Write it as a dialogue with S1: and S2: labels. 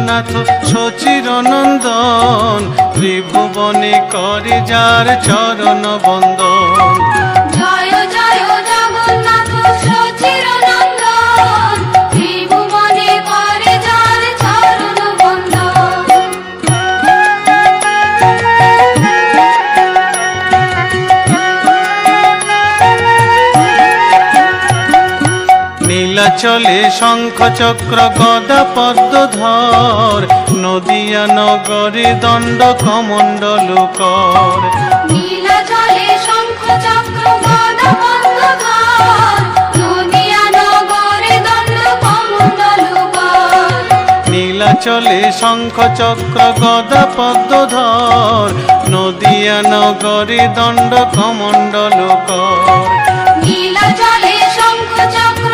S1: নাথ সচির নন্দন, ত্রিভুবনে করে যার চরণ বন্দন।
S2: জয় জয় জগন্নাথ সচির নন্দন, ত্রিভুবনে করে যার চরণ বন্দন।
S1: নীলাচলে শঙ্খ চক্র গদা পদ্মধর, নদিয়া নগরে দণ্ড কমণ্ডল কর।
S2: নীলাচলে শঙ্খ চক্র গদা পদ্মধর, নদিয়া নগরে দণ্ড কমণ্ডল কর।
S1: নীলাচলে শঙ্খ চক্র গদা পদ্মধর, নদিয়া নগরে দণ্ড কমণ্ডল কর।
S2: নীলাচলে শঙ্খ চক্র